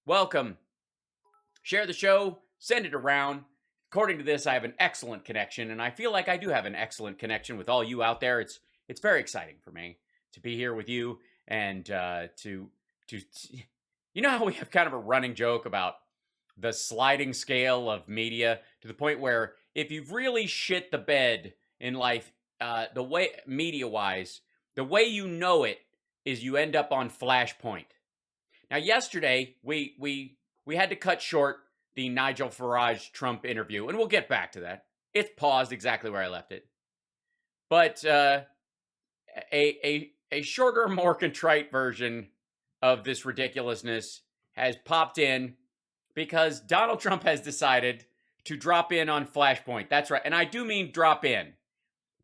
welcome. Share the show, send it around. According to this, I have an excellent connection, and I feel like I do have an excellent connection with all you out there. It's very exciting for me to be here with you and to you know how we have kind of a running joke about the sliding scale of media to the point where if you've really shit the bed in life, the way media wise, the way you know it is you end up on Flashpoint. Now, yesterday we had to cut short the Nigel Farage Trump interview, and we'll get back to that. It's paused exactly where I left it, but a shorter, more contrite version of this ridiculousness has popped in because Donald Trump has decided to drop in on Flashpoint. That's right, and I do mean drop in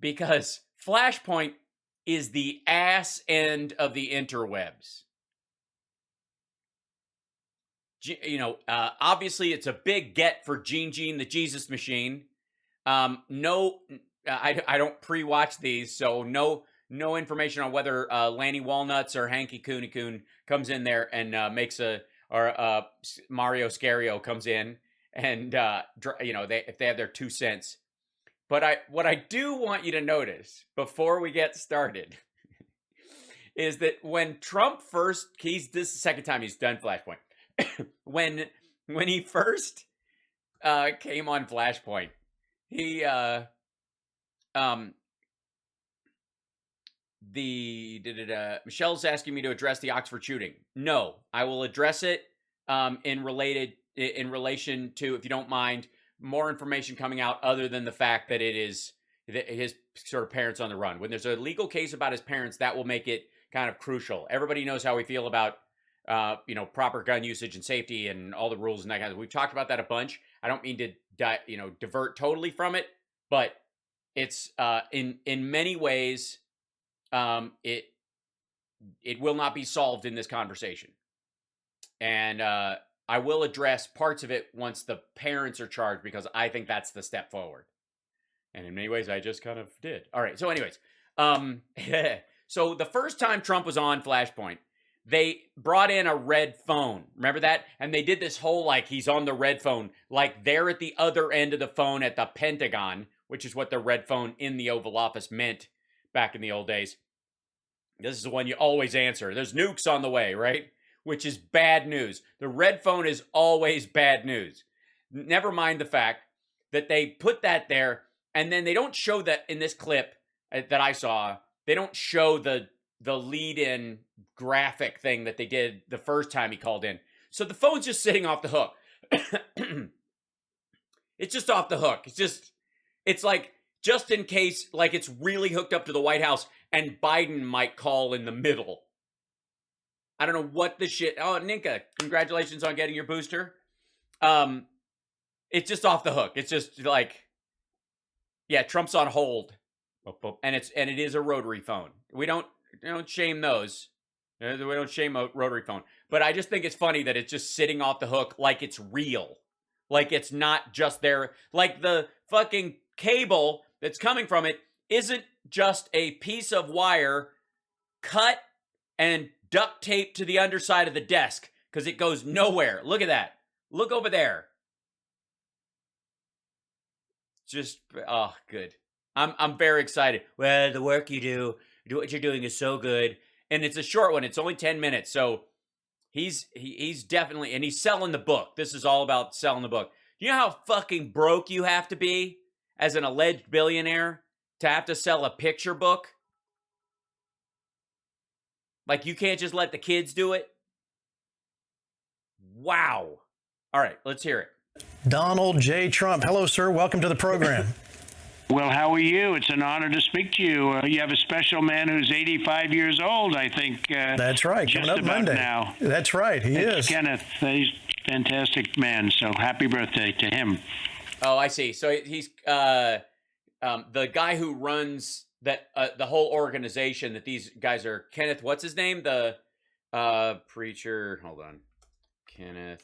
because Flashpoint is the ass end of the interwebs. Obviously, it's a big get for Gene the Jesus Machine. I don't pre-watch these, so no information on whether Lanny Walnuts or Hanky Coon comes in there and makes Mario Scario comes in and if they have their 2 cents. But what I do want you to notice before we get started is that when Trump first, this is the second time he's done Flashpoint. when he first came on Flashpoint, he Michelle's asking me to address the Oxford shooting. No, I will address it in relation to, if you don't mind, more information coming out other than the fact that it is his sort of parents on the run. When there's a legal case about his parents, that will make it kind of crucial. Everybody knows how we feel about proper gun usage and safety and all the rules and that kind of. We've talked about that a bunch. I don't mean to divert totally from it, but it's in many ways it will not be solved in this conversation, and I will address parts of it once the parents are charged because I think that's the step forward. And in many ways, I just kind of did. All right. So, anyways, so the first time Trump was on Flashpoint, they brought in a red phone. Remember that? And they did this whole, like, he's on the red phone, like they're at the other end of the phone at the Pentagon, which is what the red phone in the Oval Office meant back in the old days. This is the one you always answer. There's nukes on the way, right? Which is bad news. The red phone is always bad news. Never mind the fact that they put that there, and then they don't show that in this clip that I saw. They don't show the lead-in graphic thing that they did the first time he called in. So the phone's just sitting off the hook. It's just off the hook. It's like, just in case, like it's really hooked up to the White House and Biden might call in the middle. I don't know what the shit. Oh, Ninka, congratulations on getting your booster. It's just off the hook. It's just like, yeah, Trump's on hold. And it is a rotary phone. We don't shame those. We don't shame a rotary phone. But I just think it's funny that it's just sitting off the hook like it's real. Like it's not just there. Like the fucking cable that's coming from it isn't just a piece of wire cut and duct taped to the underside of the desk because it goes nowhere. Look at that. Look over there. Just, oh, good. I'm very excited. Well, the work you do what you're doing is so good. And it's a short one. It's only 10 minutes. So he's definitely, and he's selling the book. This is all about selling the book. You know how fucking broke you have to be as an alleged billionaire to have to sell a picture book? Like, you can't just let the kids do it? Wow. All right, let's hear it. Donald J. Trump. Hello, sir. Welcome to the program. Well, how are you? It's an honor to speak to you. You have a special man who's 85 years old, I think. That's right. Just Coming up about Monday. now. That's right. It's Kenneth. He's a fantastic man. So happy birthday to him. Oh, I see. So he's the guy who runs that the whole organization that these guys are. Kenneth, what's his name? The preacher. Hold on. Kenneth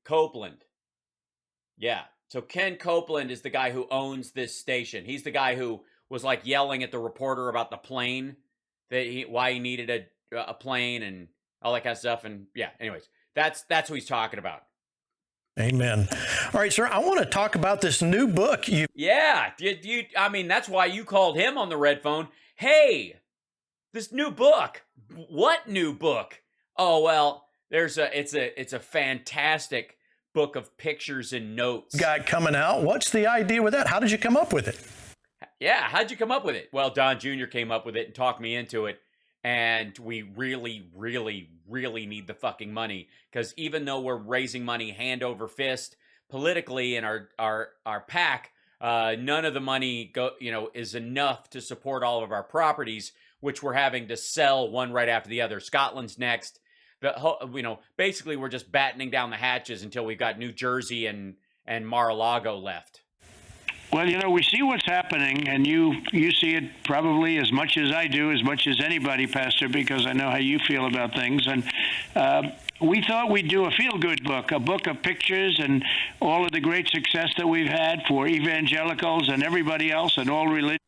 Copeland. Yeah. So Ken Copeland is the guy who owns this station. He's the guy who was like yelling at the reporter about the plane, why he needed a plane, and all that kind of stuff. And yeah, anyways, that's what he's talking about. Amen. All right, sir, I want to talk about this new book you. Yeah, I mean, that's why you called him on the red phone. Hey, this new book. What new book? Oh, well, it's a fantastic book of pictures and notes. Got coming out. What's the idea with that? How did you come up with it? Yeah, how'd you come up with it? Well, Don Jr. came up with it and talked me into it. And we really, really, really need the fucking money, because even though we're raising money hand over fist politically in our PAC, none of the money is enough to support all of our properties, which we're having to sell one right after the other. Scotland's next. Basically we're just battening down the hatches until we've got New Jersey and Mar-a-Lago left. Well, we see what's happening, and you see it probably as much as I do, as much as anybody, Pastor, because I know how you feel about things. And we thought we'd do a feel-good book, a book of pictures and all of the great success that we've had for evangelicals and everybody else and all religions.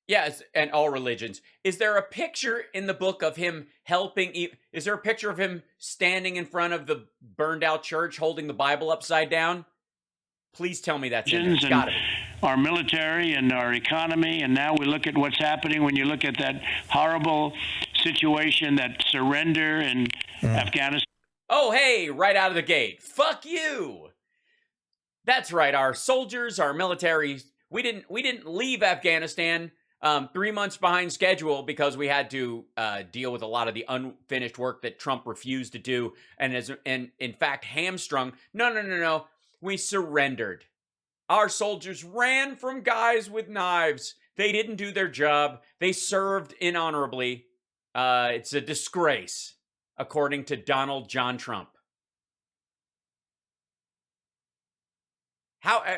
Yes, and all religions. Is there a picture in the book of him helping? Is there a picture of him standing in front of the burned-out church holding the Bible upside down? Please tell me that's in there. It's gotta be. Our military and our economy, and now we look at what's happening when you look at that horrible situation, that surrender in Afghanistan. Oh, hey, right out of the gate. Fuck you. That's right. Our soldiers, our military, we didn't leave Afghanistan 3 months behind schedule because we had to deal with a lot of the unfinished work that Trump refused to do and in fact hamstrung. No. We surrendered. Our soldiers ran from guys with knives. They didn't do their job. They served inhonorably. It's a disgrace, according to Donald John Trump.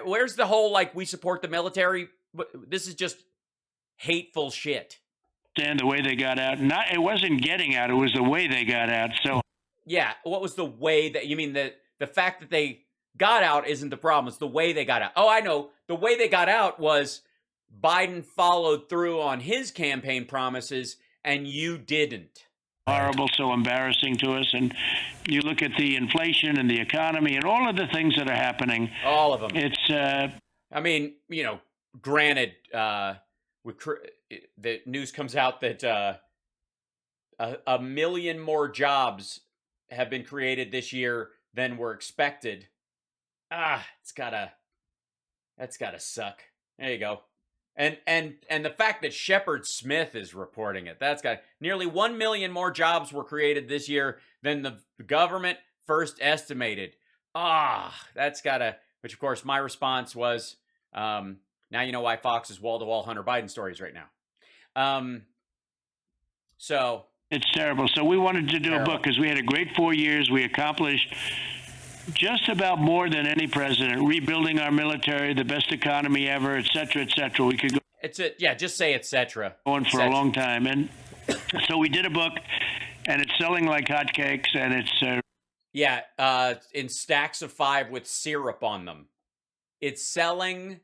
Where's the whole, we support the military? This is just hateful shit. And the way they got out. It wasn't getting out. It was the way they got out. So yeah, what was the way that, you mean the fact that they got out isn't the problem. It's the way they got out. Oh, I know. The way they got out was Biden followed through on his campaign promises and you didn't. Horrible, so embarrassing to us. And you look at the inflation and the economy and all of the things that are happening. All of them. It's, I mean, granted, the news comes out that a million more jobs have been created this year than were expected. That's gotta suck. There you go. And the fact that Shepard Smith is reporting it, that's got nearly 1 million more jobs were created this year than the government first estimated. That's gotta, which of course my response was, now you know why Fox is wall-to-wall Hunter Biden stories right now. So it's terrible. So we wanted to do a book because we had a great 4 years. We accomplished just about more than any president, rebuilding our military, the best economy ever, et cetera, et cetera. We could go. Yeah, just say et cetera. Going for a long time. And so we did a book, and it's selling like hotcakes, and it's... in stacks of 5 with syrup on them. It's selling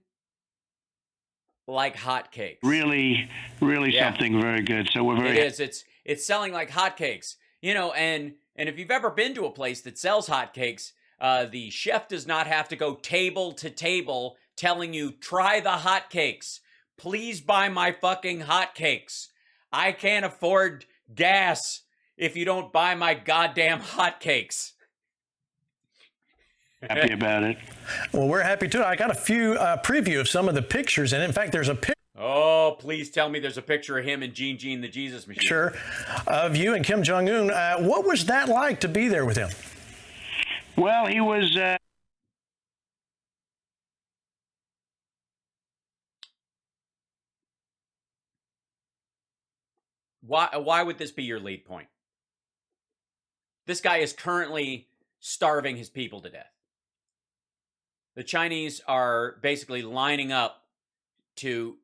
like hotcakes. Really, really something very good. So we're very... It is. It's selling like hotcakes. And if you've ever been to a place that sells hotcakes, the chef does not have to go table to table telling you, try the hotcakes. Please buy my fucking hotcakes. I can't afford gas if you don't buy my goddamn hotcakes. Happy about it. Well, we're happy too. I got a few preview of some of the pictures, and in fact, there's a picture. Oh, please tell me there's a picture of him and Gene the Jesus Machine. Sure. Of you and Kim Jong-un. What was that like to be there with him? Well, he was... Why would this be your lead point? This guy is currently starving his people to death. The Chinese are basically lining up to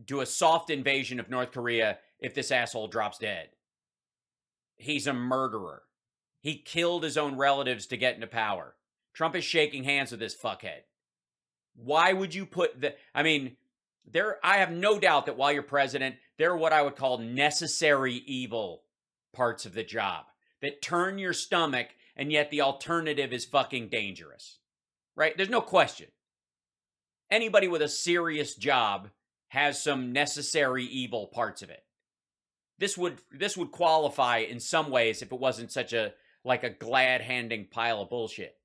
do a soft invasion of North Korea if this asshole drops dead. He's a murderer. He killed his own relatives to get into power. Trump is shaking hands with this fuckhead. Why would you put I have no doubt that while you're president, there are what I would call necessary evil parts of the job. that turn your stomach, and yet the alternative is fucking dangerous. Right? There's no question. Anybody with a serious job has some necessary evil parts of it. This would qualify in some ways if it wasn't such a glad-handing pile of bullshit.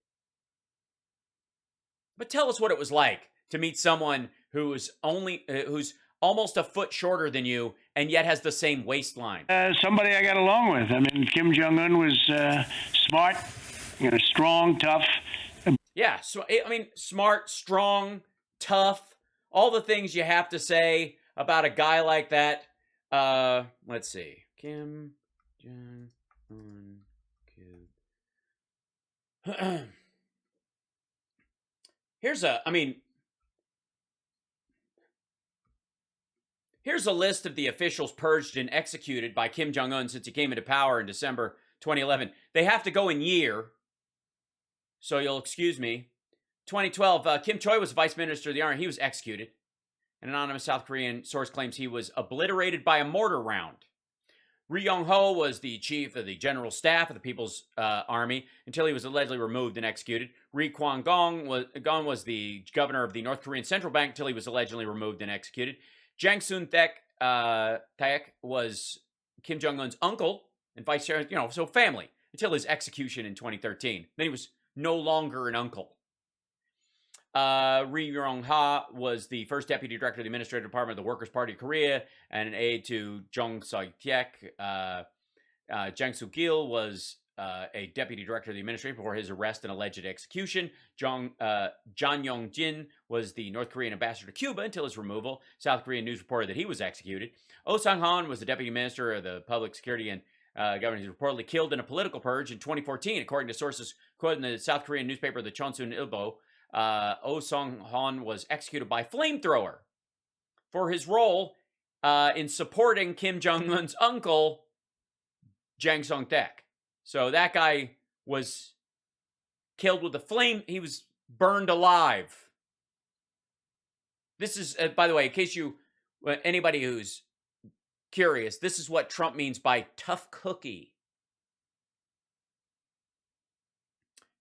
But tell us what it was like to meet someone who's almost a foot shorter than you and yet has the same waistline. Somebody I got along with. I mean, Kim Jong-un was smart, strong, tough. Yeah, so I mean, smart, strong, tough, all the things you have to say about a guy like that. Let's see. Kim Jong-un. Here's a list of the officials purged and executed by Kim Jong-un since he came into power in December 2011. They have to go in year, so you'll excuse me. 2012, Kim Choi was vice minister of the army. He was executed. An anonymous South Korean source claims he was obliterated by a mortar round. Ri Yong-ho was the chief of the general staff of the People's Army until he was allegedly removed and executed. Ri Kwang-gong was the governor of the North Korean Central Bank until he was allegedly removed and executed. Jang Soon-taek was Kim Jong-un's uncle and vice chair, so family, until his execution in 2013. Then he was no longer an uncle. Ri Yong-ha was the first deputy director of the administrative department of the Workers' Party of Korea and an aide to Jong Suk-taek. Jang Suk-gil was a deputy director of the administration before his arrest and alleged execution. John Yong-jin was the North Korean ambassador to Cuba until his removal. South Korean news reported that he was executed. Oh Sang-han was the deputy minister of the public security and government. He was reportedly killed in a political purge in 2014, according to sources quoted in the South Korean newspaper, the Chonsun Ilbo. Oh Sang-han was executed by flamethrower for his role in supporting Kim Jong-un's uncle, Jang Sung-taek. So that guy was killed with a flame. He was burned alive. This is, by the way, in case anybody who's curious, this is what Trump means by tough cookie.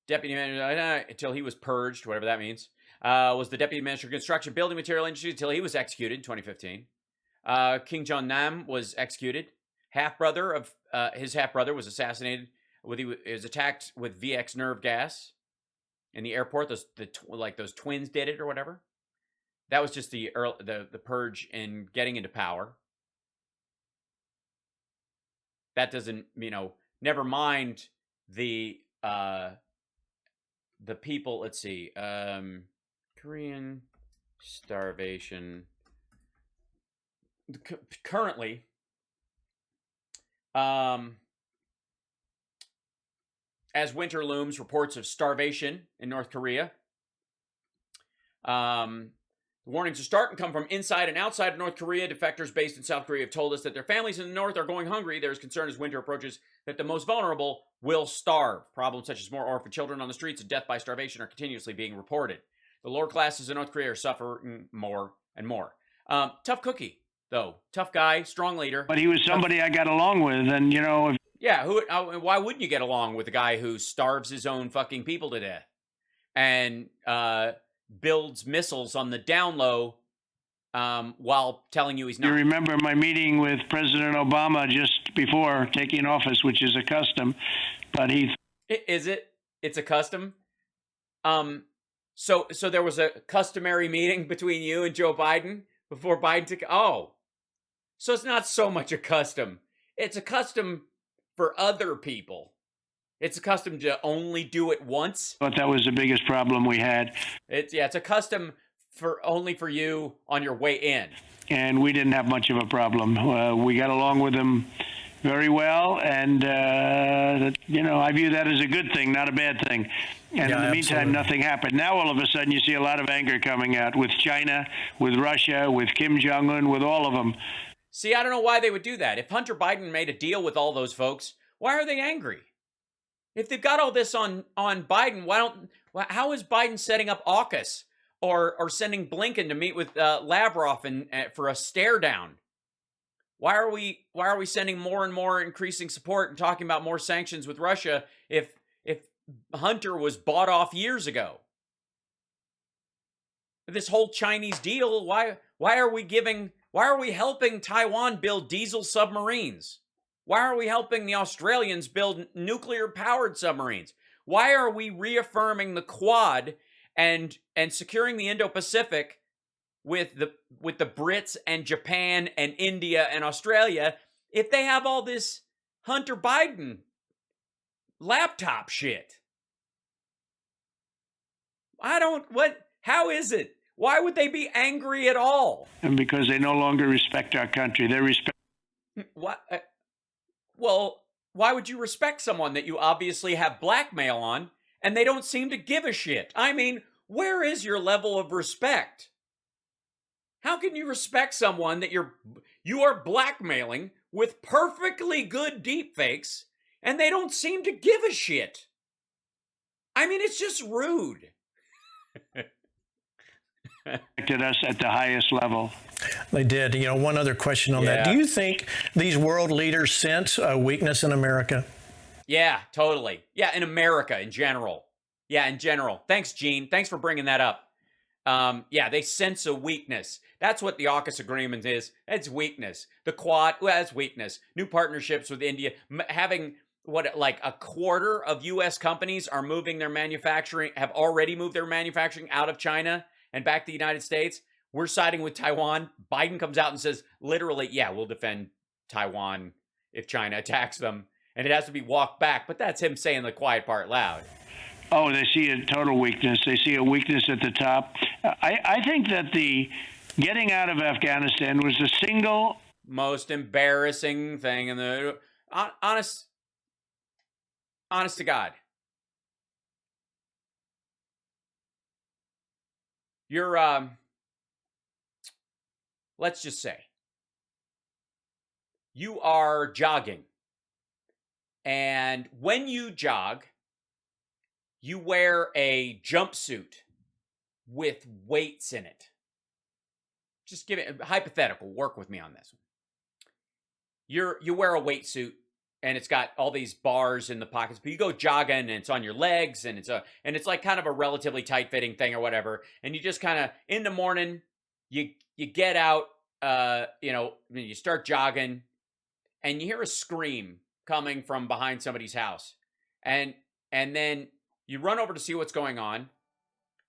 Deputy manager until he was purged, whatever that means, was the deputy minister of construction building material industry until he was executed in 2015. Kim Jong-nam was executed. His half-brother was assassinated. He was attacked with VX nerve gas in the airport. Those twins did it or whatever. That was just the purge in getting into power. That doesn't, never mind the people. Let's see, Korean starvation. Currently, as winter looms, reports of starvation in North Korea. The warnings are starting to come from inside and outside of North Korea. Defectors based in South Korea have told us that their families in the north are going hungry. There is concern as winter approaches that the most vulnerable will starve. Problems such as more orphan children on the streets and death by starvation are continuously being reported. The lower classes in North Korea are suffering more and more. Tough cookie, though. Tough guy, strong leader. But he was somebody I got along with, and yeah, why wouldn't you get along with a guy who starves his own fucking people to death and builds missiles on the down low while telling you he's not? You remember my meeting with President Obama just before taking office, which is a custom, but Is it? It's a custom? So there was a customary meeting between you and Joe Biden before Biden took... Oh. So it's not so much a custom. It's a custom for other people. It's a custom to only do it once. But that was the biggest problem we had. It's a custom only for you on your way in. And we didn't have much of a problem. We got along with them very well, and I view that as a good thing, not a bad thing. And in the meantime, nothing happened. Now all of a sudden you see a lot of anger coming out with China, with Russia, with Kim Jong-un, with all of them. See, I don't know why they would do that. If Hunter Biden made a deal with all those folks, why are they angry? If they've got all this on Biden, how is Biden setting up AUKUS or sending Blinken to meet with Lavrov for a stare down? Why are we sending more and more increasing support and talking about more sanctions with Russia if Hunter was bought off years ago? This whole Chinese deal, why are we helping Taiwan build diesel submarines? Why are we helping the Australians build nuclear powered submarines? Why are we reaffirming the Quad and securing the Indo-Pacific with the Brits and Japan and India and Australia if they have all this Hunter Biden laptop shit? How is it? Why would they be angry at all? And because they no longer respect our country. They respect. What? Well, why would you respect someone that you obviously have blackmail on and they don't seem to give a shit? I mean, where is your level of respect? How can you respect someone that you are blackmailing with perfectly good deepfakes and they don't seem to give a shit? I mean, it's just rude. Respected us at the highest level. They did. One other question on that. Do you think these world leaders sense a weakness in America? Yeah, totally. Yeah, in America in general. Yeah, in general. Thanks, Gene. Thanks for bringing that up. Yeah, they sense a weakness. That's what the AUKUS agreement is. It's weakness. The Quad, well, that's weakness. New partnerships with India. Having, like a quarter of U.S. companies are moving their manufacturing, have already moved their manufacturing out of China and back to the United States. We're siding with Taiwan. Biden comes out and says, literally, yeah, we'll defend Taiwan if China attacks them. And it has to be walked back. But that's him saying the quiet part loud. Oh, they see a total weakness. They see a weakness at the top. I think that the getting out of Afghanistan was the single most embarrassing thing in the honest to God. You're let's just say you are jogging, and when you jog, you wear a jumpsuit with weights in it. Just give it hypothetical. Work with me on this one. You wear a weight suit and it's got all these bars in the pockets, but you go jogging and it's on your legs and it's like kind of a relatively tight fitting thing or whatever. And you just kind of in the morning, you get out, you start jogging and you hear a scream coming from behind somebody's house. And then you run over to see what's going on,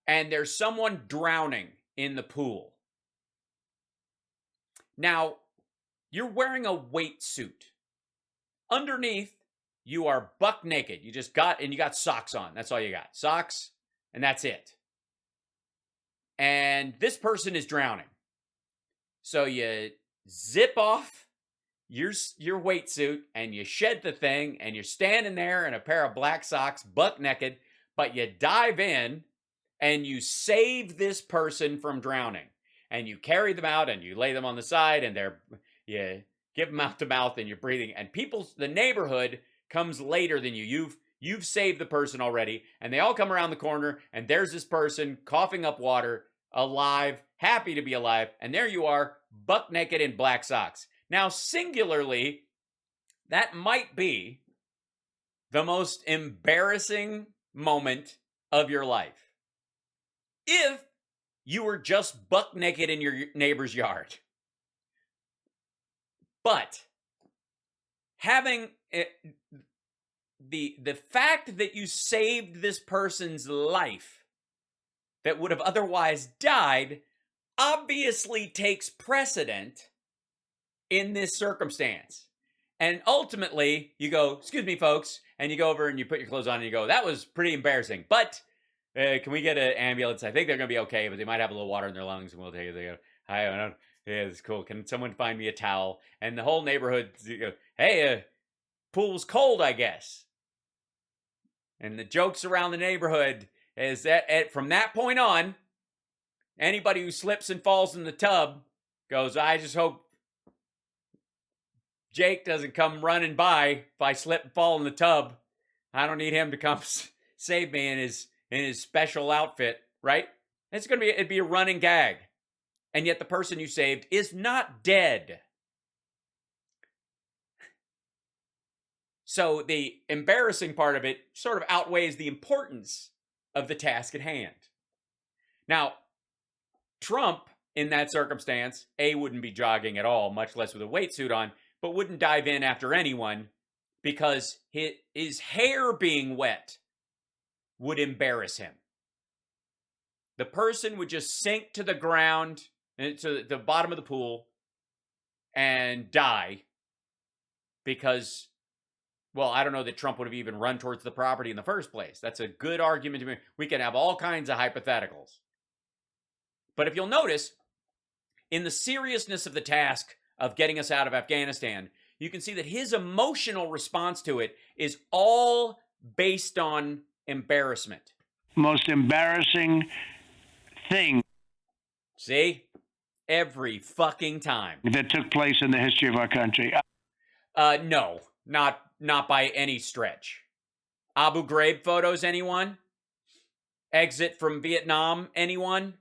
and there's someone drowning in the pool. Now, you're wearing a weight suit. Underneath, you are buck naked. You got socks on. That's all you got. Socks, and that's it. And this person is drowning. So you zip off your weight suit and you shed the thing and you're standing there in a pair of black socks, buck naked, but you dive in and you save this person from drowning. And you carry them out and you lay them on the side and you give them mouth to mouth and you're breathing. And the neighborhood comes later than you. You've saved the person already. And they all come around the corner and there's this person coughing up water, alive, happy to be alive. And there you are, buck naked in black socks. Now, singularly, that might be the most embarrassing moment of your life. If you were just buck naked in your neighbor's yard. But having the fact that you saved this person's life that would have otherwise died obviously takes precedent in this circumstance. And ultimately, you go, excuse me, folks, and you go over and you put your clothes on and you go, that was pretty embarrassing, but can we get an ambulance? I think they're going to be okay, but they might have a little water in their lungs and we'll take it. They go, hi, I don't, yeah, it's cool. Can someone find me a towel? And the whole neighborhood, you go, hey, pool's cold, I guess. And the jokes around the neighborhood is that from that point on, anybody who slips and falls in the tub goes, I just hope Jake doesn't come running by if I slip and fall in the tub. I don't need him to come save me in his special outfit, right? It'd be a running gag. And yet the person you saved is not dead. So the embarrassing part of it sort of outweighs the importance of the task at hand. Now, Trump, in that circumstance, wouldn't be jogging at all, much less with a weight suit on, but wouldn't dive in after anyone because his hair being wet would embarrass him. The person would just sink to the ground, to the bottom of the pool, and die because, well, I don't know that Trump would have even run towards the property in the first place. That's a good argument to make. We can have all kinds of hypotheticals. But if you'll notice, in the seriousness of the task of getting us out of Afghanistan, you can see that his emotional response to it is all based on embarrassment. Most embarrassing thing. See? Every fucking time. That took place in the history of our country. No, not by any stretch. Abu Ghraib photos, anyone? Exit from Vietnam, anyone?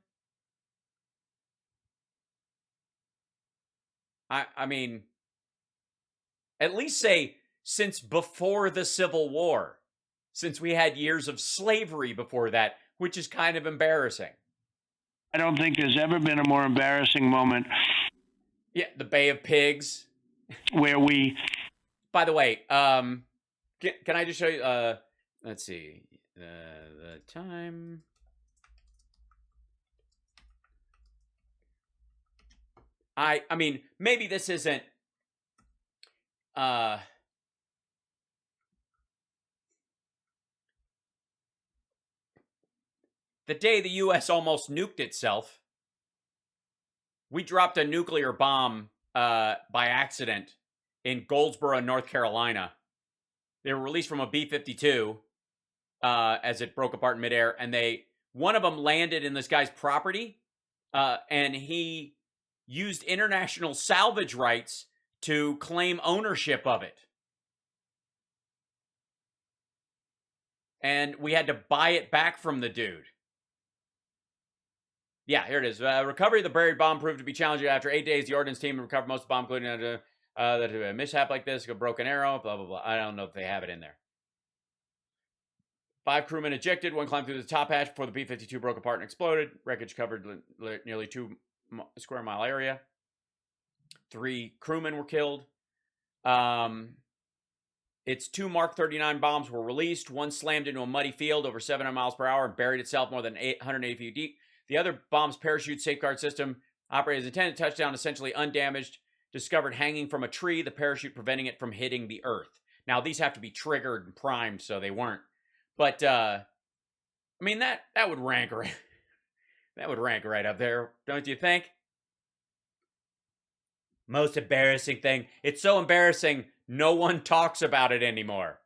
I mean, at least say since before the Civil War, since we had years of slavery before that, which is kind of embarrassing. I don't think there's ever been a more embarrassing moment. Yeah, the Bay of Pigs. Where we... By the way, can I just show you, let's see, the time... I mean, maybe this isn't, the day the U.S. almost nuked itself, we dropped a nuclear bomb by accident in Goldsboro, North Carolina. They were released from a B-52 as it broke apart in midair, and one of them landed in this guy's property, and he used international salvage rights to claim ownership of it. And we had to buy it back from the dude. Yeah, here it is. Recovery of the buried bomb proved to be challenging. After 8 days, the ordnance team recovered most of the bomb, including a mishap like this, a broken arrow, blah, blah, blah. I don't know if they have it in there. 5 crewmen ejected. 1 climbed through the top hatch before the B-52 broke apart and exploded. Wreckage covered nearly 2 square mile area. 3 crewmen were killed. Its 2 Mark 39 bombs were released. 1 slammed into a muddy field over 700 miles per hour and buried itself more than 180 feet deep. The other bomb's parachute safeguard system operated as intended. Touchdown essentially undamaged. Discovered hanging from a tree, the parachute preventing it from hitting the earth. Now, these have to be triggered and primed, so they weren't. But, I mean, that would rank right. That would rank right up there, don't you think? Most embarrassing thing. It's so embarrassing, no one talks about it anymore.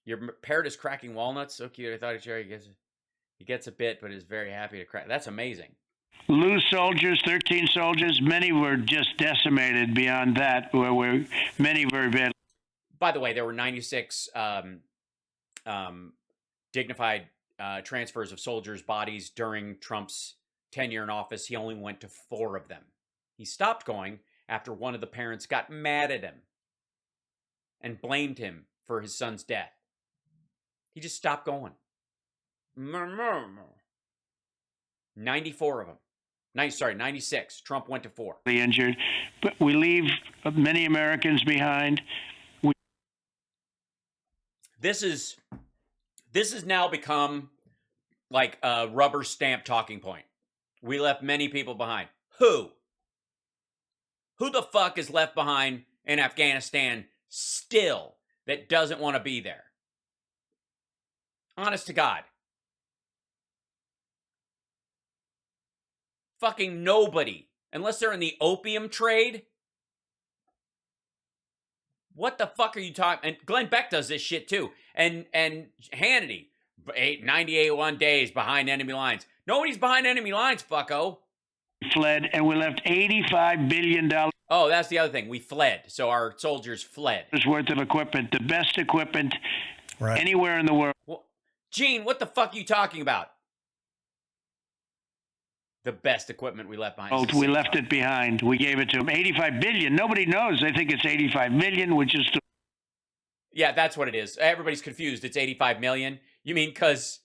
Your parrot is cracking walnuts. So cute. I thought he'd share. He gets a bit, but is very happy to crack. That's amazing. Lose soldiers, 13 soldiers. Many were just decimated beyond that. Were many very bad. By the way, there were 96 dignified transfers of soldiers' bodies during Trump's tenure in office. He only went to 4 of them. He stopped going after one of the parents got mad at him and blamed him for his son's death. He just stopped going. 94 of them. 96. Trump went to 4. Injured, but we leave many Americans behind. This has now become like a rubber stamp talking point. We left many people behind. Who? Who the fuck is left behind in Afghanistan still that doesn't want to be there? Honest to God. Fucking nobody. Unless they're in the opium trade. What the fuck are you talking? And Glenn Beck does this shit too. And Hannity. 98 days behind enemy lines. Nobody's behind enemy lines, fucko. Fled, and we left $85 billion. Oh, that's the other thing. We fled. So our soldiers fled. Worth of equipment, the best equipment right. anywhere in the world. Well, Gene, what the fuck are you talking about? the best equipment we left behind. We left it behind. We gave it to them. 85 billion. Nobody knows. They think it's 85 million, which is. Yeah, that's what it is. Everybody's confused. It's 85 million. You mean because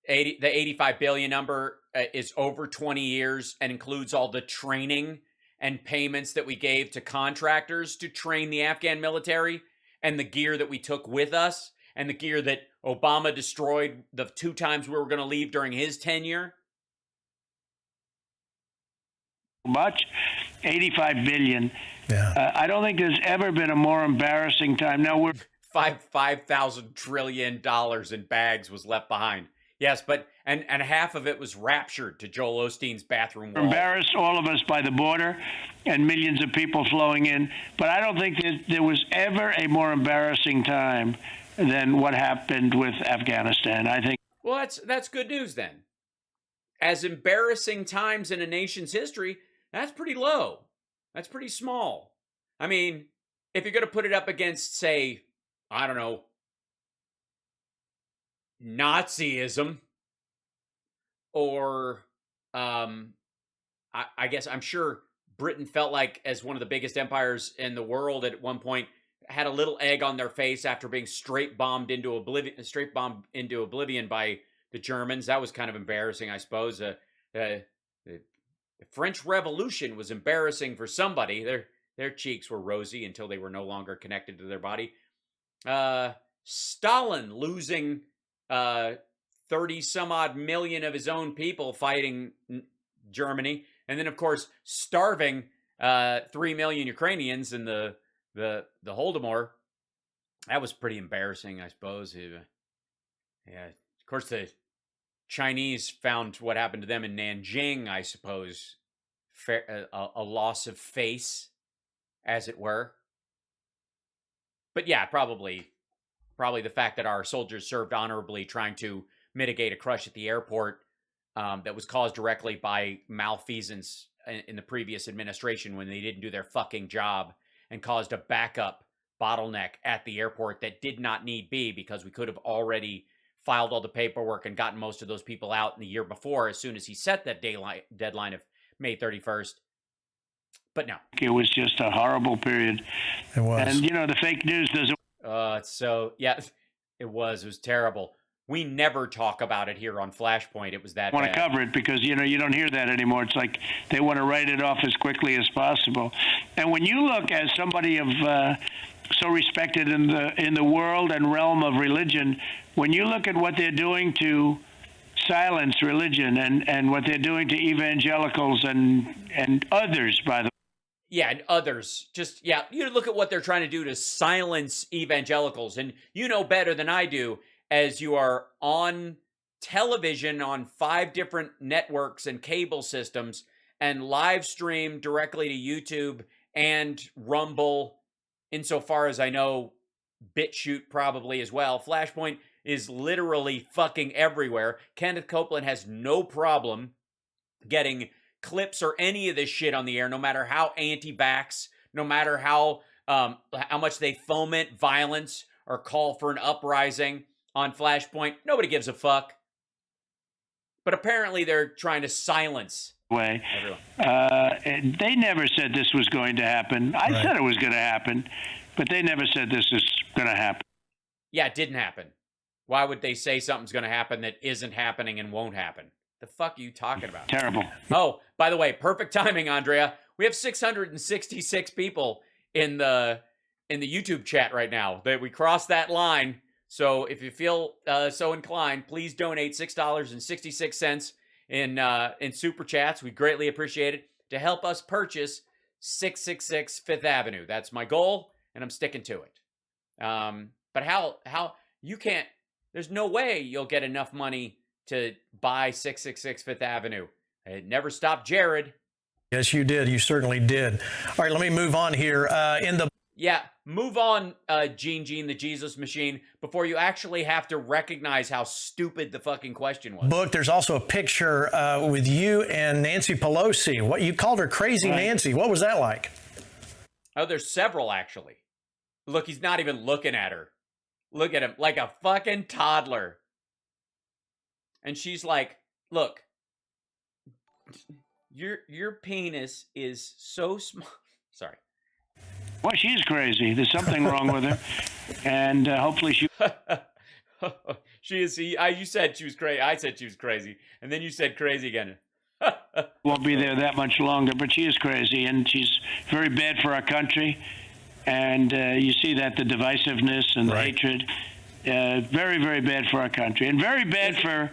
the 85 billion number is over 20 years and includes all the training and payments that we gave to contractors to train the Afghan military, and the gear that we took with us, and the gear that Obama destroyed the 2 times we were going to leave during his tenure? Much. 85 billion. Yeah. I don't think there's ever been a more embarrassing time. Now we're $5,000 trillion in bags was left behind. Yes, but and half of it was raptured to Joel Osteen's bathroom wall. Embarrassed, all of us, by the border and millions of people flowing in. But I don't think that there was ever a more embarrassing time than what happened with Afghanistan. I think. Well, that's good news then. As embarrassing times in a nation's history, that's pretty low. That's pretty small. I mean, if you're going to put it up against, say, I don't know, Nazism, or I guess I'm sure Britain felt like, as one of the biggest empires in the world at one point, had a little egg on their face after being straight bombed into oblivion by the Germans. That was kind of embarrassing, I suppose. The French Revolution was embarrassing for somebody. Their cheeks were rosy until they were no longer connected to their body. Stalin losing 30 some odd million of his own people fighting Germany, and then of course starving 3 million Ukrainians in the Holodomor. That was pretty embarrassing, I suppose. Yeah, of course the Chinese found what happened to them in Nanjing, I suppose, a loss of face, as it were. But yeah, probably the fact that our soldiers served honorably trying to mitigate a crush at the airport that was caused directly by malfeasance in the previous administration when they didn't do their fucking job and caused a backup bottleneck at the airport that did not need be, because we could have already filed all the paperwork and gotten most of those people out in the year before, as soon as he set that deadline of May 31st. But no. It was just a horrible period. It was. And, the fake news doesn't. It was terrible. We never talk about it here on Flashpoint. It was that want bad. To cover it because, you don't hear that anymore. It's like they want to write it off as quickly as possible. And when you look as somebody of so respected in the world and realm of religion, when you look at what they're doing to silence religion and what they're doing to evangelicals and others, by the way. Yeah, and others. You look at what they're trying to do to silence evangelicals, and you know better than I do, as you are on television on 5 different networks and cable systems and live stream directly to YouTube and Rumble, insofar as I know, BitChute probably as well. Flashpoint is literally fucking everywhere. Kenneth Copeland has no problem getting clips or any of this shit on the air, no matter how anti-vax, no matter how much they foment violence or call for an uprising on Flashpoint. Nobody gives a fuck. But apparently they're trying to silence everyone. They never said this was going to happen. I said it was going to happen, but they never said this is going to happen. Yeah, it didn't happen. Why would they say something's going to happen that isn't happening and won't happen? The fuck are you talking about? Terrible. Oh, by the way, perfect timing, Andrea. We have 666 people in the YouTube chat right now. That we crossed that line. So if you feel so inclined, please donate $6.66 in super chats. We greatly appreciate it, to help us purchase 666 Fifth Avenue. That's my goal, and I'm sticking to it. But how you can't? There's no way you'll get enough money to buy 666 Fifth Avenue. It never stopped Jared. Yes, you did. You certainly did. All right, let me move on here. Move on, Gene, the Jesus Machine, before you actually have to recognize how stupid the fucking question was. Book, there's also a picture with you and Nancy Pelosi. What you called her Crazy Nancy. What was that like? Oh, there's several, actually. Look, he's not even looking at her. Look at him, like a fucking toddler. And she's like, look, Your penis is so small. Sorry. Well, she's crazy. There's something wrong with her, and hopefully she. She is. You said she was crazy. I said she was crazy, and then you said crazy again. Won't be there that much longer, but she is crazy, and she's very bad for our country. And you see that the divisiveness and the hatred, very, very bad for our country, and very bad for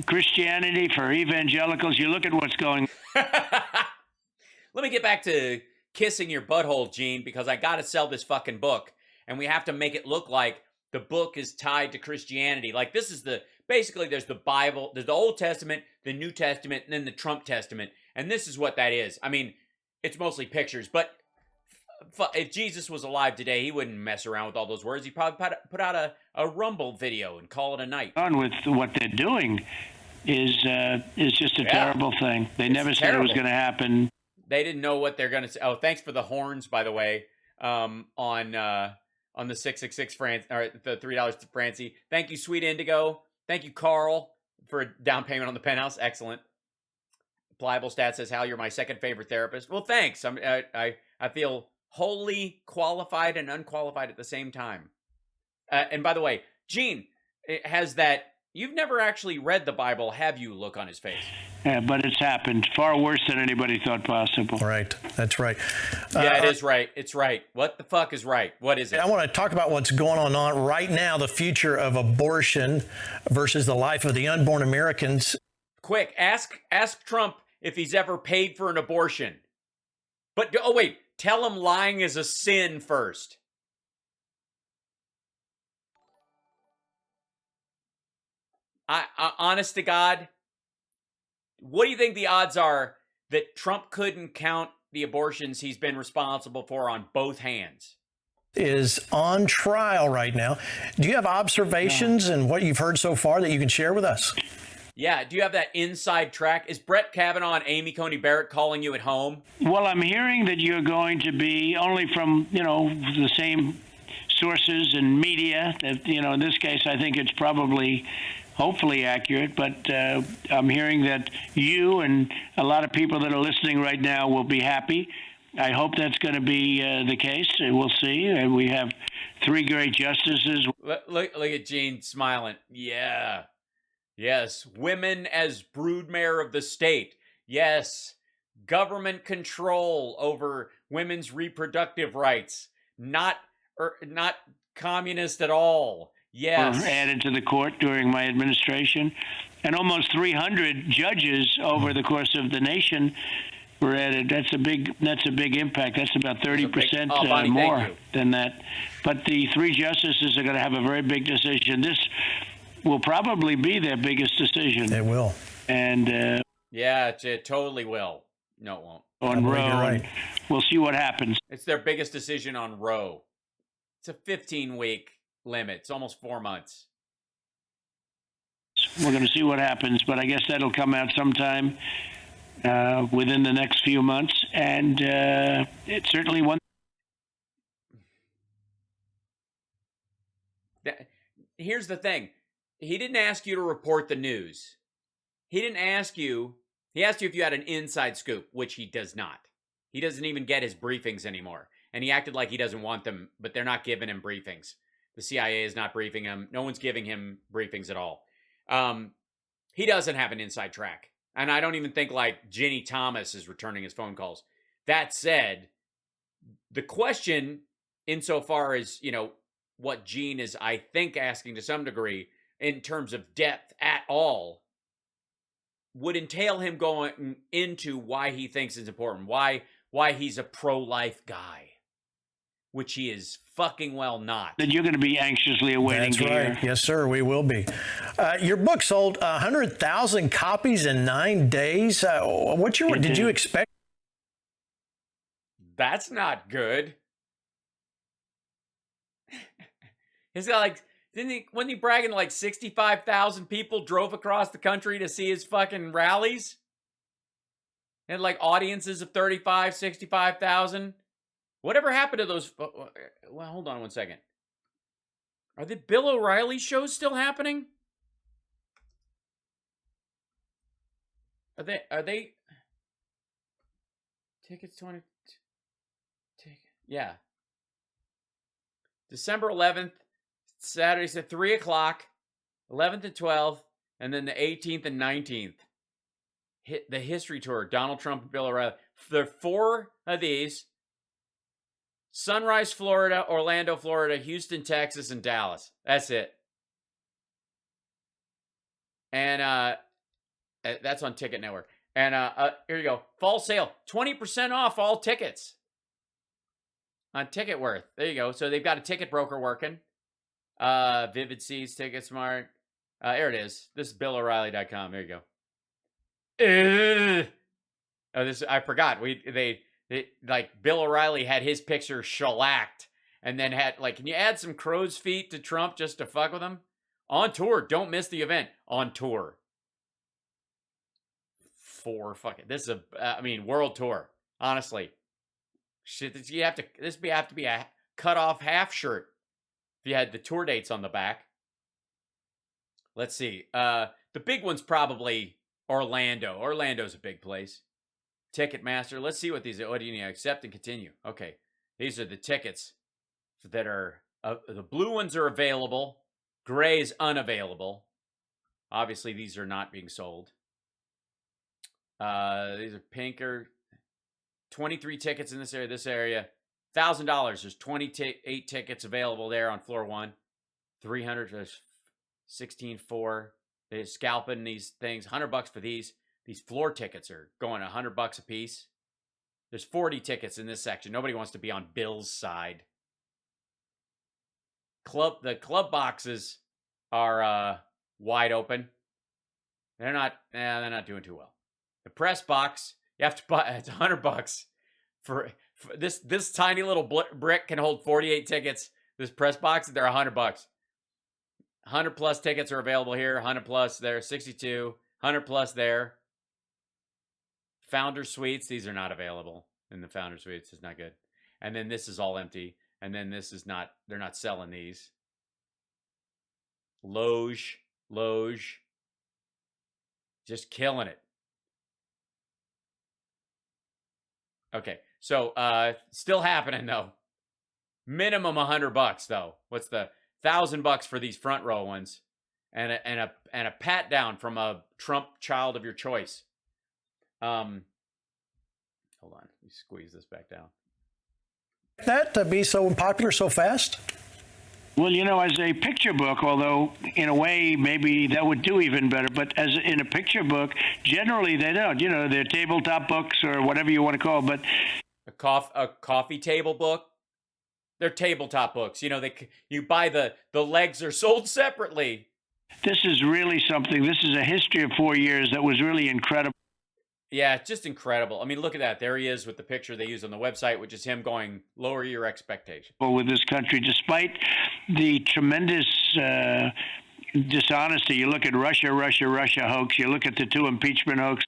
Christianity, for evangelicals. You look at what's going. Let me get back to kissing your butthole, Gene, because I got to sell this fucking book, and we have to make it look like the book is tied to Christianity. Like, this is basically there's the Bible, there's the Old Testament, the New Testament, and then the Trump Testament. And this is what that is. I mean, it's mostly pictures, but if Jesus was alive today, he wouldn't mess around with all those words. He'd probably put out a Rumble video and call it a night. On with what they're doing is just a terrible thing. They never said it was going to happen. They didn't know what they're going to say. Oh, thanks for the horns, by the way, on the 666 or the $3 to Francie. Thank you, Sweet Indigo. Thank you, Carl, for a down payment on the penthouse. Excellent. Pliable Stat says, Hal, you're my second favorite therapist. Well, thanks. I feel wholly qualified and unqualified at the same time. And by the way, Gene has that. You've never actually read the Bible, have you? Look on his face. Yeah, but it's happened far worse than anybody thought possible. Right. That's right. Yeah, it is right. It's right. What the fuck is right? What is it? I want to talk about what's going on right now, the future of abortion versus the life of the unborn Americans. Quick, ask Trump if he's ever paid for an abortion. But, oh wait, tell him lying is a sin first. I honest to God, what do you think the odds are that Trump couldn't count the abortions he's been responsible for on both hands? Is on trial right now. Do you have observations and what you've heard so far that you can share with us? Yeah, do you have that inside track? Is Brett Kavanaugh and Amy Coney Barrett calling you at home? Well, I'm hearing that you're going to be only from, the same sources and media. That, in this case, I think it's probably hopefully accurate, but I'm hearing that you and a lot of people that are listening right now will be happy. I hope that's going to be the case. We'll see. We have three great justices. Look at Gene smiling. Yeah. Yes. Women as broodmare of the state. Yes. Government control over women's reproductive rights. Not communist at all. Yes. Were added to the court during my administration, and almost 300 judges over the course of the nation were added. That's a big impact. That's about 30% more than that. But the three justices are going to have a very big decision. This will probably be their biggest decision. It will. And yeah, it totally will. No, it won't. On Roe, right. We'll see what happens. It's their biggest decision on Roe. It's a 15-week limit. It's almost 4 months. We're going to see what happens, but I guess that'll come out sometime within the next few months, and it's certainly one. Here's the thing. He didn't ask you to report the news. He asked you if you had an inside scoop, which he does not. He doesn't even get his briefings anymore, and he acted like he doesn't want them, but they're not giving him briefings. The CIA is not briefing him. No one's giving him briefings at all. He doesn't have an inside track. And I don't even think like Ginny Thomas is returning his phone calls. That said, the question insofar as, what Gene is, I think, asking to some degree in terms of depth at all would entail him going into why he thinks it's important, why he's a pro-life guy. Which he is fucking well not. That you're going to be anxiously awaiting. That's right. Yes, sir. We will be. Your book sold 100,000 copies in 9 days. Did you expect? That's not good. He's got wasn't he bragging like 65,000 people drove across the country to see his fucking rallies? Had like audiences of 35, 65,000. Whatever happened to those? Well, hold on one second. Are the Bill O'Reilly shows still happening? Are they? Tickets 20. Yeah. December 11th, Saturdays at 3 o'clock, 11th and 12th, and then the 18th and 19th. Hit the history tour, Donald Trump and Bill O'Reilly. There are 4 of these. Sunrise, Florida, Orlando, Florida, Houston, Texas, and Dallas. That's it. And that's on Ticket Network. And here you go. Fall sale. 20% off all tickets. On Ticketworth. There you go. So they've got a ticket broker working. Vivid Seats, TicketSmart. Here it is. This is BillO'Reilly.com. There you go. Oh, this I forgot. They like Bill O'Reilly had his picture shellacked and then had like, can you add some crow's feet to Trump just to fuck with him? On tour. Don't miss the event. On tour. This is world tour. Honestly. Shit, this have to be a cut off half shirt if you had the tour dates on the back. Let's see. The big one's probably Orlando. Orlando's a big place. Ticketmaster. Let's see what these are. What do you need? Accept and continue. Okay. These are the tickets that are, the blue ones are available. Gray is unavailable. Obviously, these are not being sold. These are pinker. 23 tickets in this area. $1,000. There's 28 tickets available there on floor 1. 300. There's 16.4. They're scalping these things. $100 for these. These floor tickets are going $100 a piece. There's 40 tickets in this section. Nobody wants to be on Bill's side. The club boxes are wide open. They're not doing too well. The press box, you have to buy. It's $100 for this tiny little brick can hold 48 tickets. This press box, they're $100. 100 plus tickets are available here. 100 plus there. 62. 100 plus there. Founder Suites, these are not available in the Founder Suites. It's not good. And then this is all empty. And then this is not, they're not selling these. Loge. Just killing it. Okay, so still happening though. Minimum $100 though. What's the $1,000 for these front row ones, and a pat down from a Trump child of your choice. Hold on, let me squeeze this back down. That to be so popular so fast? Well, as a picture book, although in a way maybe that would do even better, but as in a picture book, generally they don't. They're tabletop books or whatever you want to call it, but a coffee table book. They're tabletop books. You buy the legs are sold separately. This is really something. This is a history of 4 years that was really incredible. Yeah, it's just incredible. I mean, look at that. There he is with the picture they use on the website, which is him going, lower your expectations. With this country, despite the tremendous dishonesty. You look at Russia hoax. You look at the 2 impeachment hoax.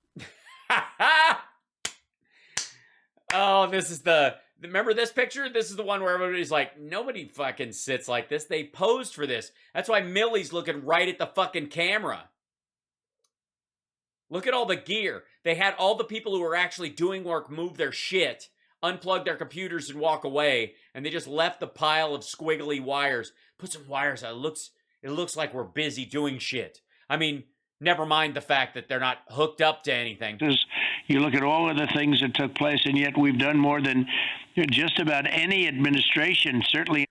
Oh, remember this picture? This is the one where everybody's like, nobody fucking sits like this. They posed for this. That's why Millie's looking right at the fucking camera. Look at all the gear. They had all the people who were actually doing work move their shit, unplug their computers and walk away, and they just left the pile of squiggly wires. Put some wires out. It looks like we're busy doing shit. I mean, never mind the fact that they're not hooked up to anything. You look at all of the things that took place, and yet we've done more than just about any administration, certainly.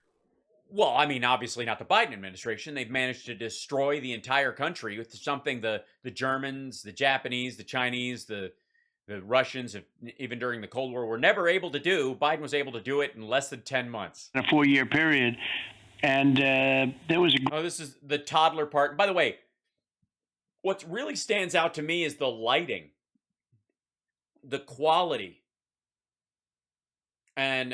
Well, I mean, obviously not the Biden administration. They've managed to destroy the entire country with something the Germans, the Japanese, the Chinese, the Russians, even during the Cold War, were never able to do. Biden was able to do it in less than 10 months. In a 4-year period. And there was Oh, this is the toddler part. By the way, what really stands out to me is the lighting, the quality, and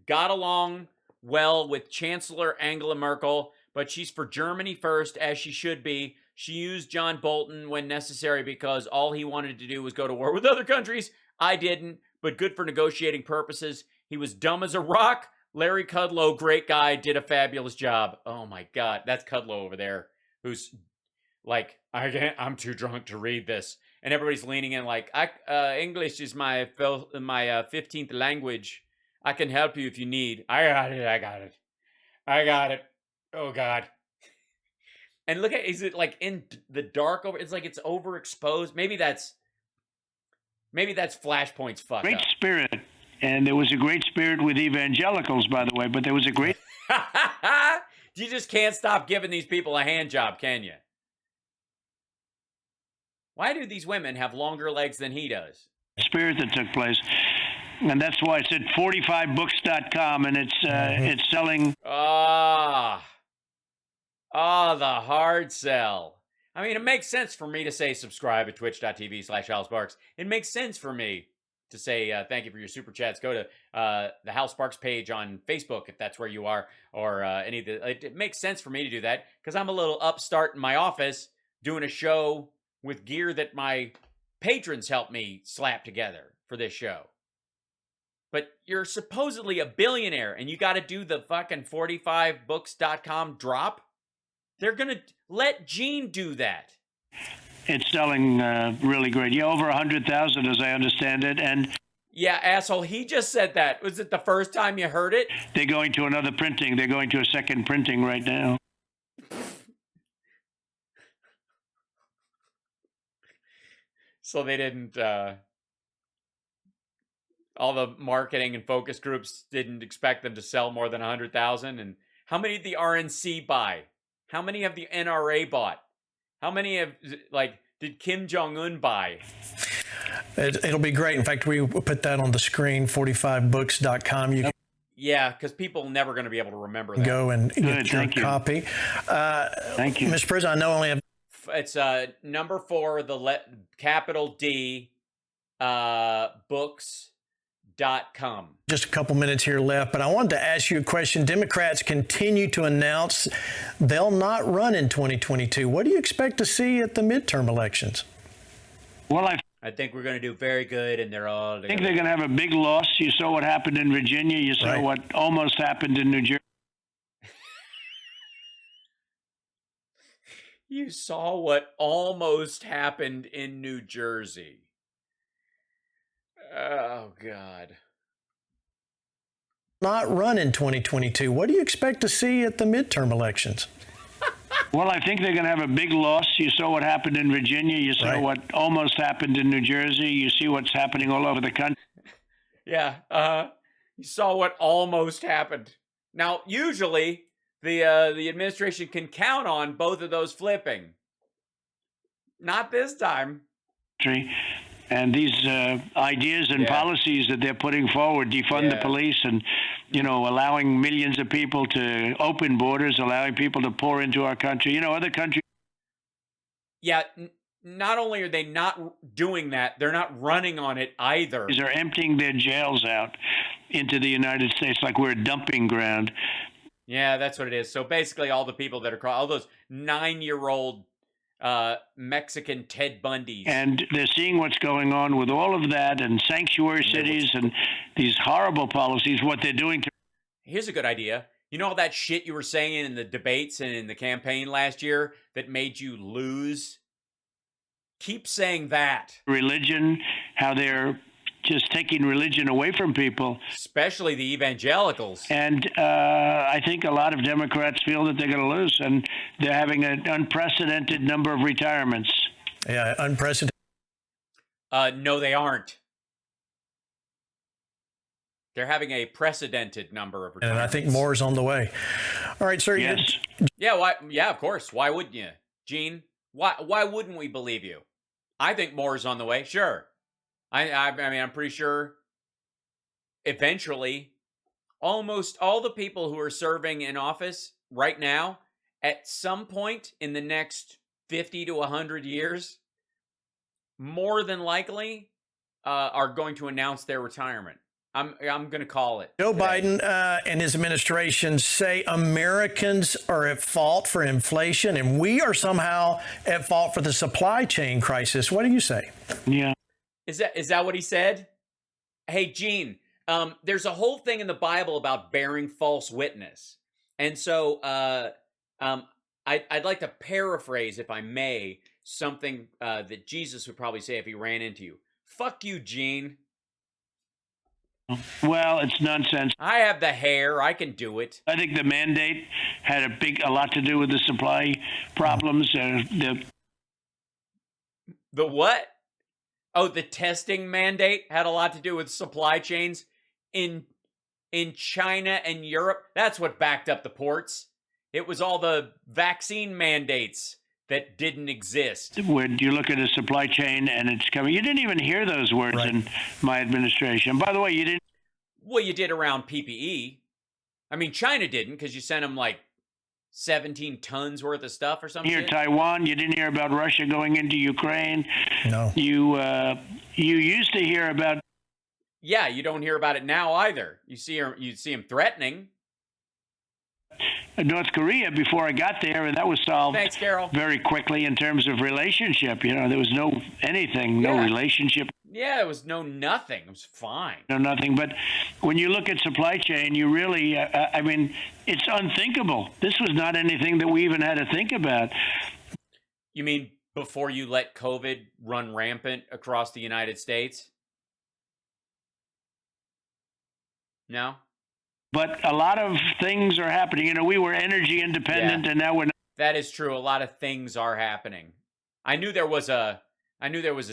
got along well with Chancellor Angela Merkel, but she's for Germany first, as she should be. She used John Bolton when necessary because all he wanted to do was go to war with other countries. I didn't, but good for negotiating purposes. He was dumb as a rock. Larry Kudlow, great guy, did a fabulous job. Oh my God, that's Kudlow over there, who's like, I'm too drunk to read this. and everybody's leaning in like, English is my 15th language. I can help you if you need. I got it. Oh God. And look at, is it like in the dark over? It's like it's overexposed. Maybe that's Flashpoint's fuck Great up. spirit. And there was a great spirit with evangelicals, by the way, but there was a great You just can't stop giving these people a hand job, can you? Why do these women have longer legs than he does? spirit that took place. And that's why it's at 45books.com, and it's selling. The hard sell. I mean, it makes sense for me to say subscribe at twitch.tv/HalSparks. It makes sense for me to say thank you for your super chats. Go to the Hal Sparks page on Facebook if that's where you are, or any of the. It makes sense for me to do that because I'm a little upstart in my office doing a show with gear that my patrons helped me slap together for this show. But you're supposedly a billionaire and you got to do the fucking 45books.com drop? They're going to let Gene do that. It's selling really great. Yeah, over 100,000 as I understand it. And yeah, asshole, he just said that. Was it the first time you heard it? They're going to another printing. They're going to a second printing right now. So they didn't, all the marketing and focus groups didn't expect them to sell more than 100,000. And how many did the RNC buy? How many have the NRA bought? How many did Kim Jong-un buy? It'll be great. In fact, we will put that on the screen, 45books.com. You can because people are never going to be able to remember that. go and get your Thank you. copy. Thank you. Mr. President, I know I only have... It's number 4, capital D, books.com. Just a couple minutes here left, but I wanted to ask you a question. Democrats continue to announce they'll not run in 2022. What do you expect to see at the midterm elections? Well, I think we're going to do very good, and I think they're going to have a big loss. You saw what happened in Virginia. You saw what almost happened in New Jersey. You saw what almost happened in New Jersey. Oh, God. Not run in 2022. What do you expect to see at the midterm elections? Well, I think they're going to have a big loss. You saw what happened in Virginia. You saw what almost happened in New Jersey. You see what's happening all over the country. Yeah, you saw what almost happened. Now, usually, the administration can count on both of those flipping. Not this time. And these ideas and policies that they're putting forward, defund the police and, allowing millions of people to open borders, allowing people to pour into our country. Other countries. Yeah, not only are they not doing that, they're not running on it either. They're emptying their jails out into the United States like we're a dumping ground. Yeah, that's what it is. So basically all the people that are, all those 9-year-old Mexican Ted Bundys. And they're seeing what's going on with all of that and sanctuary cities and these horrible policies, what they're doing to... Here's a good idea. You know all that shit you were saying in the debates and in the campaign last year that made you lose? Keep saying that. Religion, how they're just taking religion away from people. Especially the evangelicals. And I think a lot of Democrats feel that they're going to lose, and they're having an unprecedented number of retirements. Yeah, unprecedented. No, they aren't. They're having a precedented number of retirements. And I think more is on the way. All right, sir. Yes. Yeah, why? Yeah, of course. Why wouldn't you, Gene? Why wouldn't we believe you? I think more is on the way. Sure. I mean, I'm pretty sure eventually almost all the people who are serving in office right now, at some point in the next 50 to 100 years, more than likely are going to announce their retirement. I'm going to call it. Joe today. Biden and his administration say Americans are at fault for inflation and we are somehow at fault for the supply chain crisis. What do you say? Yeah. Is that what he said? Hey, Gene, there's a whole thing in the Bible about bearing false witness. And so I'd like to paraphrase, if I may, something that Jesus would probably say if he ran into you. Fuck you, Gene. Well, it's nonsense. I have the hair. I can do it. I think the mandate had a lot to do with the supply problems. The what? Oh, the testing mandate had a lot to do with supply chains in China and Europe. That's what backed up the ports. It was all the vaccine mandates that didn't exist. When you look at a supply chain and it's coming, you didn't even hear those words in my administration. By the way, you didn't. Well, you did around PPE. I mean, China didn't because you sent them like 17 tons worth of stuff or something. Here, Taiwan, you didn't hear about Russia going into Ukraine. No. You used to hear about. Yeah, you don't hear about it now either. You see him threatening North Korea before I got there, and that was solved Thanks, Carol. very quickly in terms of relationship. There was no relationship. Yeah, it was nothing. It was fine. No, nothing. But when you look at supply chain, you really, it's unthinkable. This was not anything that we even had to think about. You mean before you let COVID run rampant across the United States? No? But a lot of things are happening. We were energy independent, and now we're not. That is true. A lot of things are happening. I knew there was a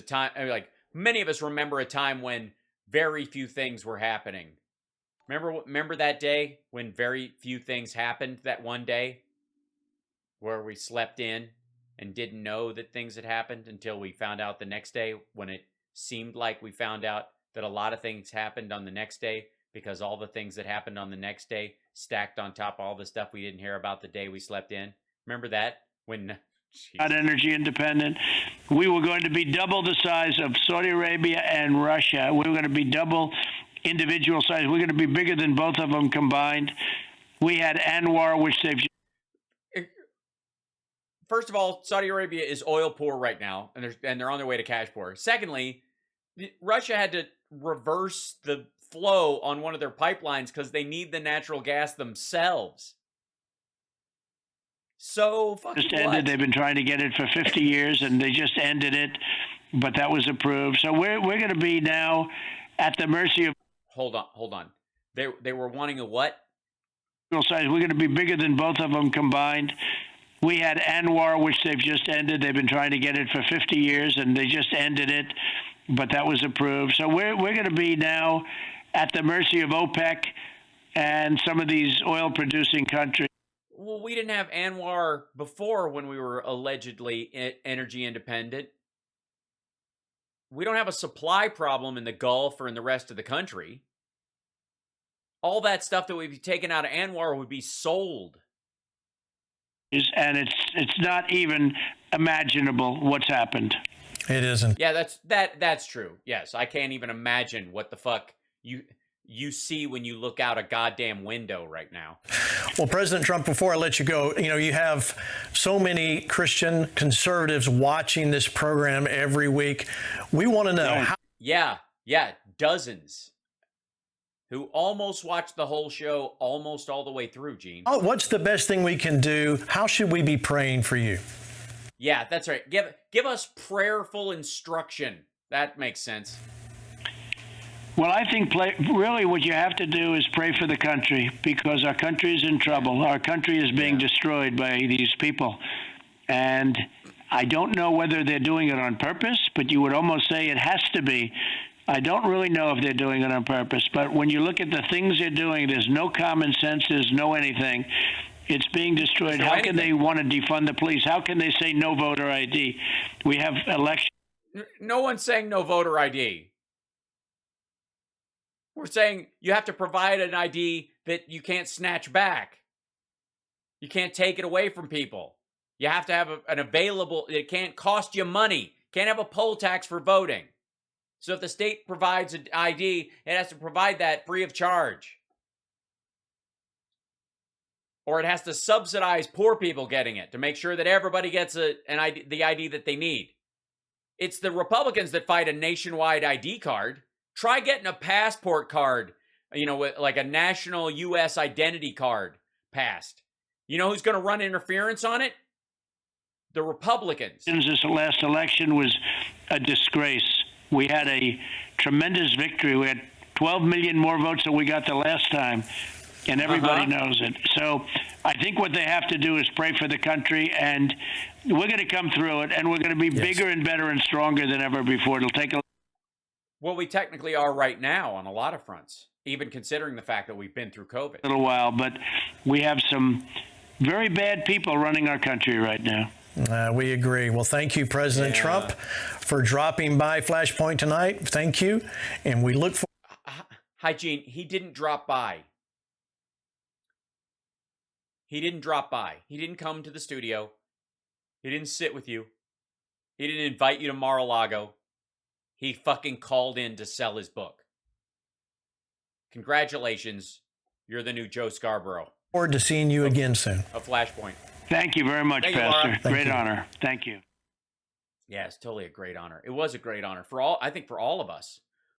time, like many of us remember a time when very few things were happening. Remember that day when very few things happened, that one day where we slept in and didn't know that things had happened until we found out the next day, when it seemed like we found out that a lot of things happened on the next day, because all the things that happened on the next day stacked on top of all the stuff we didn't hear about the day we slept in. Remember that? When not energy independent. We were going to be double the size of Saudi Arabia and Russia. We were going to be double individual size. We're going to be bigger than both of them combined. We had Anwar, which they've. First of all, Saudi Arabia is oil poor right now, and they're on their way to cash poor. Secondly, Russia had to reverse the flow on one of their pipelines because they need the natural gas themselves. So fucking just ended. They've been trying to get it for 50 years, and they just ended it, but that was approved. So we're going to be now at the mercy of. Hold on. They were wanting a what? Size. We're going to be bigger than both of them combined. We had Anwar, which they've just ended. They've been trying to get it for 50 years, and they just ended it, but that was approved. So we're going to be now at the mercy of OPEC and some of these oil-producing countries. Well, we didn't have Anwar before when we were allegedly energy independent. We don't have a supply problem in the Gulf or in the rest of the country. All that stuff that would be taken out of Anwar would be sold. And it's not even imaginable what's happened. It isn't. Yeah, that's true. Yes, I can't even imagine what the fuck you see when you look out a goddamn window right now. Well, President Trump, before I let you go, you have so many Christian conservatives watching this program every week. We want to know how. Yeah, dozens who almost watched the whole show almost all the way through, Gene. Oh, what's the best thing we can do? How should we be praying for you? Yeah, that's right. Give us prayerful instruction. That makes sense. Well, I think really what you have to do is pray for the country, because our country is in trouble. Our country is being destroyed by these people. And I don't know whether they're doing it on purpose, but you would almost say it has to be. I don't really know if they're doing it on purpose, but when you look at the things they're doing, there's no common sense, there's no anything. It's being destroyed. How can they want to defund the police? How can they say no voter ID? We have election. No one's saying no voter ID. We're saying you have to provide an ID that you can't snatch back. You can't take it away from people. You have to have an available, it can't cost you money. Can't have a poll tax for voting. So if the state provides an ID, it has to provide that free of charge. Or it has to subsidize poor people getting it to make sure that everybody gets the ID that they need. It's the Republicans that fight a nationwide ID card. Try getting a passport card, with like a national U.S. identity card passed. You know who's going to run interference on it? the Republicans. This last election was a disgrace. We had a tremendous victory. We had 12 million more votes than we got the last time, and everybody knows it. So I think what they have to do is pray for the country, and we're going to come through it, and we're going to be bigger and better and stronger than ever before. It'll take a Well, we technically are right now on a lot of fronts, even considering the fact that we've been through COVID. little while, but we have some very bad people running our country right now. We agree. Well, thank you, President Trump, for dropping by Flashpoint tonight. Thank you. And we look forward. Hi, Gene. He didn't drop by. He didn't drop by. He didn't come to the studio. He didn't sit with you. He didn't invite you to Mar-a-Lago. He fucking called in to sell his book. Congratulations. You're the new Joe Scarborough. Forward to seeing you again soon. A Flashpoint. Thank you very much, Pastor. Great honor. Thank you. Yeah, it's totally a great honor. It was a great honor for all, I think for all of us.